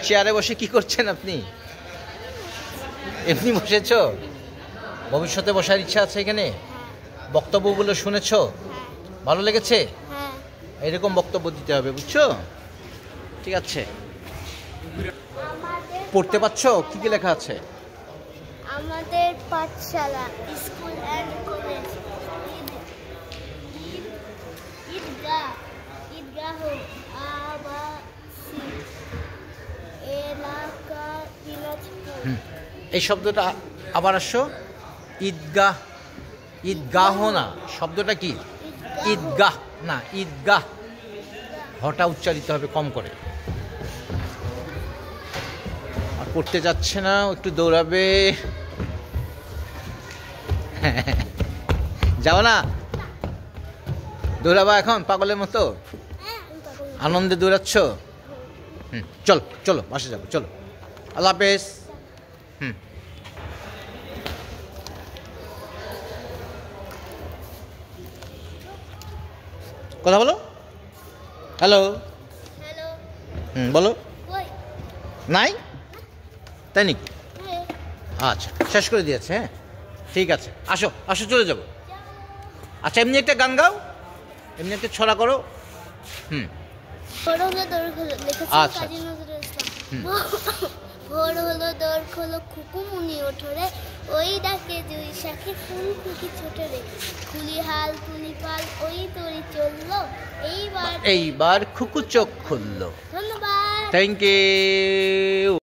চেয়ারে বসে কি করছেন আপনি? এমনি বসেছ? ভবিষ্যতে বসার ইচ্ছা আছে এখানে? বক্তব্যগুলো শুনেছ? ভালো লেগেছে? এরকম বক্তব্য দিতে হবে, বুঝছো? ঠিক আছে। পড়তে পারছো? কি কি লেখা আছে? আমাদের পাঠশালা, স্কুল এন্ড কলেজ, ঈদগাহ, আবাসিক এলাকা, দিনাজপুর। এই শব্দটা আবার আসো। ঈদগাহ, ঈদগাহ না, শব্দটা কি? ঈদগাহ না, ঈদগাহ। হটা উচ্চারিত হবে কম করে। আর পড়তে যাচ্ছে না, একটু দৌড়াবে। যাও না, দৌড়াবা এখন পাগলের মতো? আনন্দে দৌড়াচ্ছ? চলো চলো, বাসে যাবো, চলো। আল্লাহ হাফেজ। কথা বলো। হ্যালো। বলো। নাই? তাই নাকি? আচ্ছা, শেষ করে দিয়েছে। হ্যাঁ, ঠিক আছে, আসো আসো, চলে যাবো। আচ্ছা, এমনি একটা গান গাও, এমনি একটা ছড়া করো। আচ্ছা। ভোর হলো দোর খোলো, খুকুমুনি ওঠরে, ওই ডাকে দুই শাখে ফুল খুকি ছোটরে, খুলি হাল তুলি পাল, ওই তরি চললো, এইবার খুকু চোখ খুললো। ধন্যবাদ। Thank you.